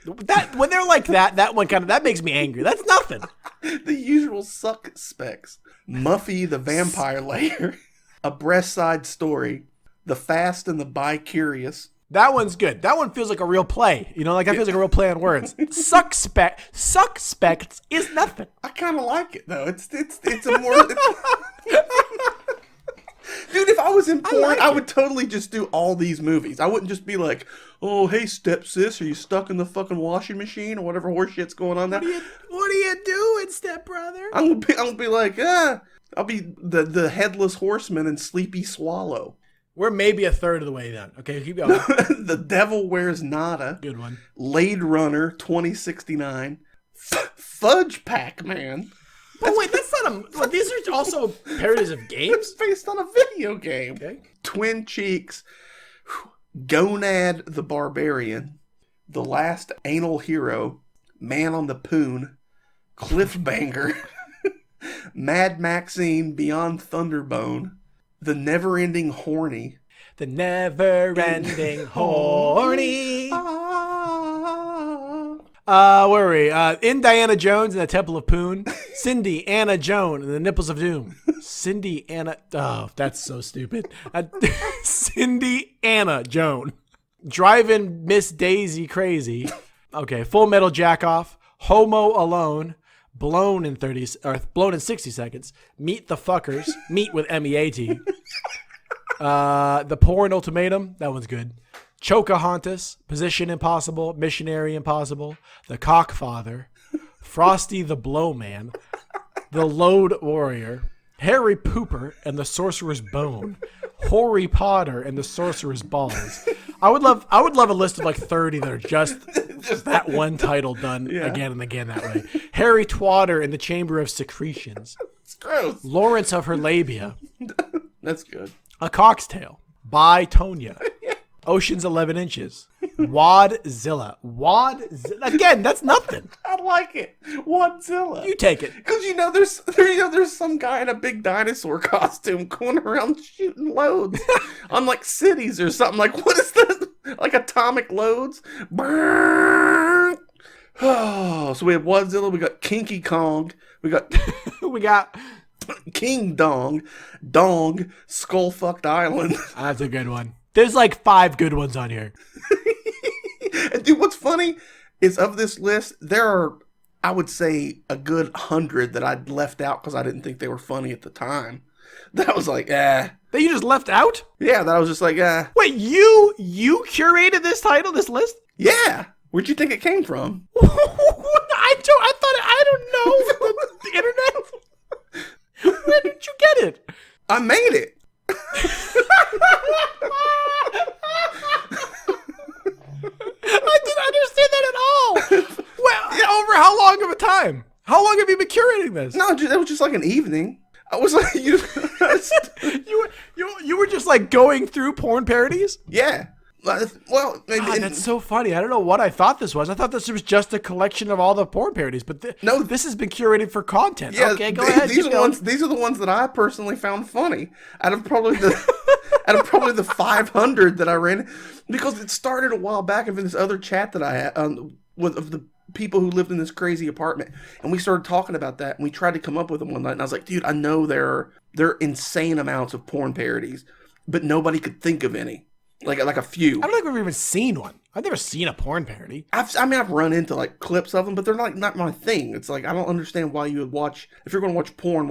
That when they're like that one that makes me angry. That's nothing. The Usual Suspects. Muffy the Vampire Layer. A Breast Side Story. The Fast and the Bi-Curious. That one's good. That one feels like a real play. You know, like that feels like a real play on words. Suspects is nothing. I kind of like it though. It's a more. Dude, if I was in porn, I would totally just do all these movies. I wouldn't just be like, "Oh, hey, stepsis, are you stuck in the fucking washing machine or whatever horse shit's going on there?" What are you doing, stepbrother? I'm gonna be like, I'll be the headless horseman and Sleepy Swallow. We're maybe a third of the way done. Okay, keep going. The Devil Wears Nada. Good one. Blade Runner 2069. Fudge Pac-Man. But wait, that's not a... These are also parodies of games? It's based on a video game. Okay. Twin Cheeks. Gonad the Barbarian. The Last Anal Hero. Man on the Poon. Cliffbanger. Mad Maxine Beyond Thunderbone. The Never-Ending Horny. The never-ending horny. Where are we? In Diana Jones and the Temple of Poon. Cindy Anna Joan and the Nipples of Doom. Cindy Anna... Oh, that's so stupid. Cindy Anna Joan. Driving Miss Daisy Crazy. Okay, Full Metal Jack-Off. Homo Alone. Blown in 60 seconds. Meet the Fuckers. Meet with MEAT. The Porn Ultimatum. That one's good. Chocahontas. Position Impossible. Missionary Impossible. The Cockfather. Frosty the Blowman. The Load Warrior. Harry Pooper and the Sorcerer's Bone. Harry Potter and the Sorcerer's Balls. I would love a list of like 30 that are just that one title done again and again that way. Harry Twatter in the Chamber of Secretions. It's gross. Lawrence of her labia. That's good. A Cock's Tale. By Tonya. Ocean's 11 Inches. Wadzilla. Again, that's nothing. I like it. Wadzilla. You take it. Because there's some guy in a big dinosaur costume going around shooting loads on like cities or something. Like, what is this? Like atomic loads? Burn. Oh, so we have Wadzilla. We got Kinky Kong. We got King Dong. Skullfucked Island. That's a good one. There's like 5 good ones on here. And dude, what's funny is of this list, there are, I would say, a good 100 that I'd left out because I didn't think they were funny at the time. That was like, That you just left out? Yeah, that I was just like, Wait, you curated this list? Yeah. Where'd you think it came from? I don't know. The internet? Where did you get it? I made it. I didn't understand that at all. Well, over how long of a time? How long have you been curating this? No, it was just like an evening. I was like, you were just like going through porn parodies? Yeah. Well, that's so funny. I don't know what I thought this was. I thought this was just a collection of all the porn parodies, but no, this has been curated for content. Yeah, okay, go ahead. These are the ones that I personally found funny out of probably the 500 that I ran, because it started a while back in this other chat that I had of the people who lived in this crazy apartment, and we started talking about that, and we tried to come up with them one night, and I was like, dude, I know there are insane amounts of porn parodies, but nobody could think of any. Like a few. I don't think we've even seen one. I've never seen a porn parody. I've run into like clips of them, but they're not my thing. It's like, I don't understand why you would watch, if you're going to watch porn.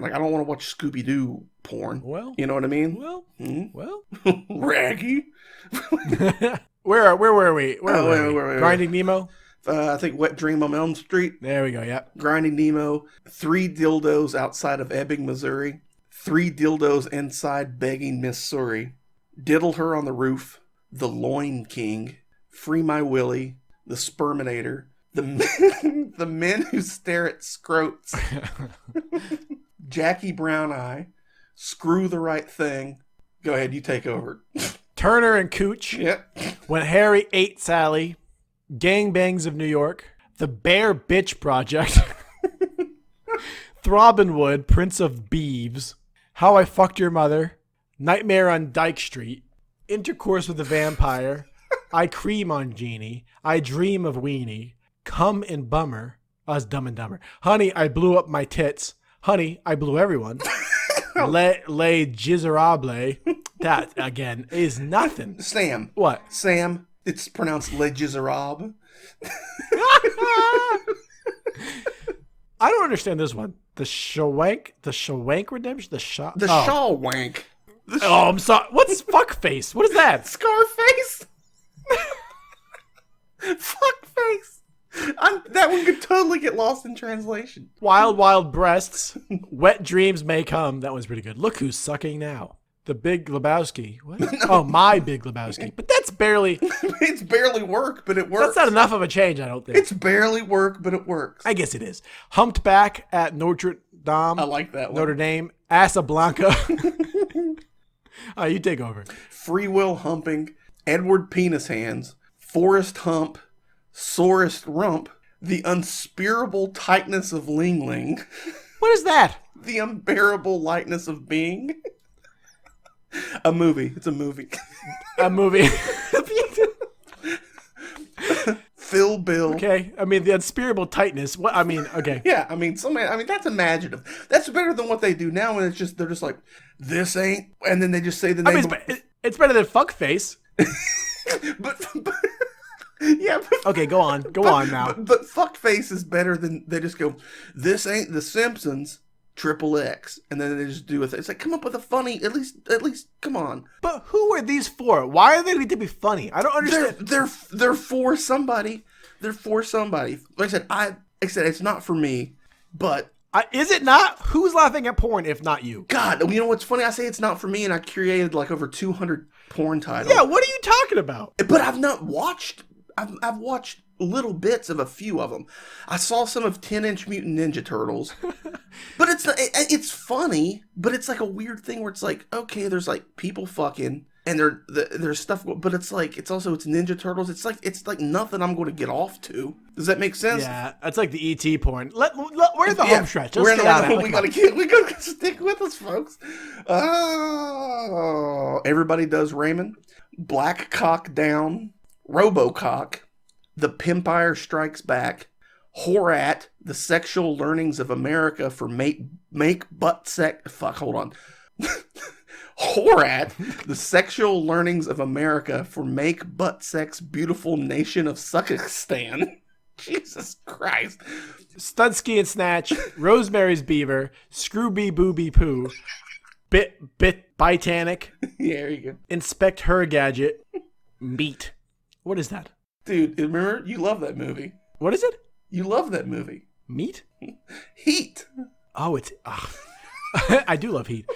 Like, I don't want to watch Scooby-Doo porn. Well, you know what I mean? Well, Raggy. Where were we? Where Grinding Nemo? I think Wet Dream on Elm Street. There we go, yeah. Grinding Nemo. 3 dildos outside of Ebbing, Missouri. 3 dildos inside Begging Missouri. Diddle Her on the Roof, The Loin King, Free My Willie, The Sperminator, The Men Who Stare at Scrotes, Jackie Brown Eye, Screw the Right Thing. Go ahead, you take over. Turner and Cooch, Yep. When Harry Ate Sally, Gangbangs of New York, The Bear Bitch Project, Throbbinwood, Prince of Beeves, How I Fucked Your Mother, Nightmare on Dyke Street, Intercourse with a Vampire, I cream on Genie. I dream of Weenie. Come in Bummer. Us Dumb and Dumber. Honey, I blew up my tits. Honey, I blew everyone. Le Giserable. That, again, is nothing. Sam. What? Sam. It's pronounced Le Giserable. I don't understand this one. The Shawank Redemption? The Shawwank. Oh, I'm sorry. What's fuckface? What is that? Scarface? Fuckface. That one could totally get lost in translation. Wild, wild breasts. Wet dreams may come. That one's pretty good. Look who's sucking now. The Big Lebowski. What? No. Oh, My Big Lebowski. But that's barely... It's barely work, but it works. That's not enough of a change, I don't think. It's barely work, but it works. I guess it is. Humped back at Notre Dame. I like that one. Notre Dame. Casablanca. You take over. Free Will Humping. Edward Penis Hands. Forest Hump. Sorest Rump. The Unspearable Tightness of Ling Ling. What is that? The Unbearable Lightness of Being. A movie. It's a movie. A movie. Phil Bill. Okay. I mean, the unspearable tightness. What? I mean, okay. Yeah. I mean, that's imaginative. That's better than what they do now. And they're just like, this ain't. And then they just say the name. It's better than fuckface. but yeah. Okay, go on. Go on now. But fuckface is better than they just go, this ain't The Simpsons. XXX, and then they just do it. It's like, come up with a funny, at least, come on. But who are these for? Why are they need to be funny? I don't understand. They're for somebody. They're for somebody. Like I said, it's not for me, but is it not? Who's laughing at porn if not you? God, you know what's funny? I say it's not for me, and I created like over 200 porn titles. Yeah, what are you talking about? But I've not watched. I've watched little bits of a few of them. I saw some of 10-Inch Mutant Ninja Turtles, but it's funny, but it's like a weird thing where it's like, okay, there's like people fucking and there's stuff, but it's like it's Ninja Turtles. It's like nothing I'm going to get off to. Does that make sense? Yeah, it's like the ET porn. We're in the home stretch. We're in the home. We gotta stick with us, folks. Oh, everybody does Raymond. Black Cock Down. Robocock, The Pimpire Strikes Back, Horat, The Sexual Learnings of America for Horat, The Sexual Learnings of America for Make Butt Sex Beautiful Nation of Suckistan. Jesus Christ. Stunsky and Snatch, Rosemary's Beaver, Scrooby Booby Poo, Bit Titanic. Yeah, there you go. Inspect Her Gadget, Meat. What is that? Dude, remember? You love that movie. What is it? You love that movie. Meat? Heat. Oh, it's... I do love Heat.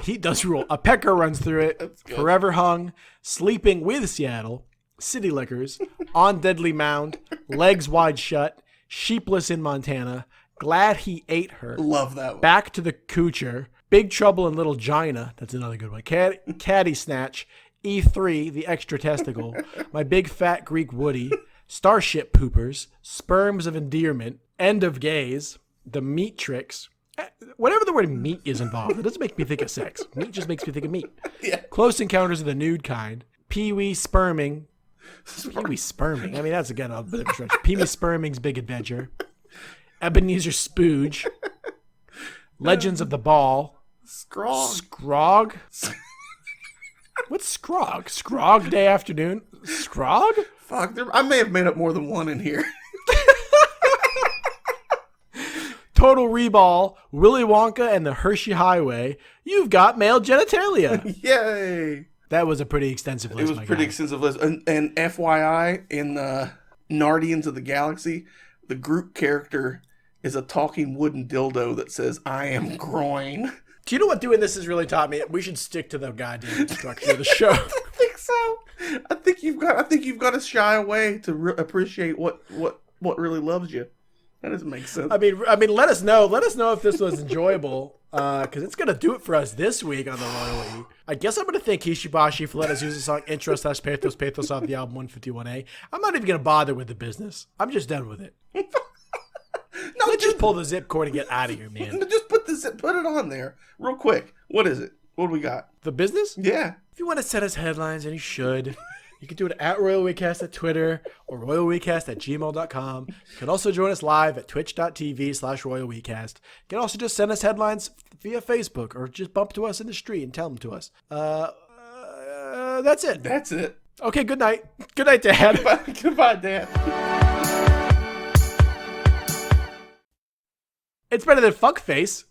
Heat does rule. A pecker runs through it. Forever Hung. Sleeping with Seattle. City Lickers. On Deadly Mound. Legs Wide Shut. Sheepless in Montana. Glad He Ate Her. Love that one. Back to the Coocher. Big Trouble in Little Gina. That's another good one. Caddy Snatch. E3, the extra testicle, My Big Fat Greek Woody, Starship Poopers, Sperms of Endearment, End of Gaze, The Meat Tricks. Whatever the word meat is involved, it doesn't make me think of sex. Meat just makes me think of meat. Yeah. Close Encounters of the Nude Kind, Pee-wee Sperming. Pee-wee Sperming? I mean, that's again a bit of a stretch. Pee-wee Sperming's Big Adventure, Ebenezer Spooge, Legends of the Ball, Scrog? What's Scrog? Scrog Day Afternoon? Scrog? Fuck, I may have made up more than one in here. Total Reball, Willy Wonka and the Hershey Highway. You've got male genitalia. Yay. That was a pretty extensive list. It was a pretty extensive list. And FYI, in Nardians of the Galaxy, the group character is a talking wooden dildo that says, I am groin. Do you know what doing this has really taught me? We should stick to the goddamn structure of the show. I think so. I think you've got to shy away to appreciate what really loves you. That doesn't make sense. I mean, let us know. Let us know if this was enjoyable, because it's gonna do it for us this week on the Royal. I guess I'm gonna thank Hishibashi for letting us use the song intro / pathos off the album 151A. I'm not even gonna bother with the business. I'm just done with it. No, let's just pull the zip cord and get out of here, man. Just put it on there real quick. What is it? What do we got? The business? Yeah. If you want to send us headlines, and you should, You can do it at Royal WeCast at Twitter or royalwecast@gmail.com. You can also join us live at twitch.tv/royalwecast. You can also just send us headlines via Facebook or just bump to us in the street and tell them to us. That's it. That's it. Okay, good night. Good night, Dad. Goodbye, Dad. It's better than fuckface.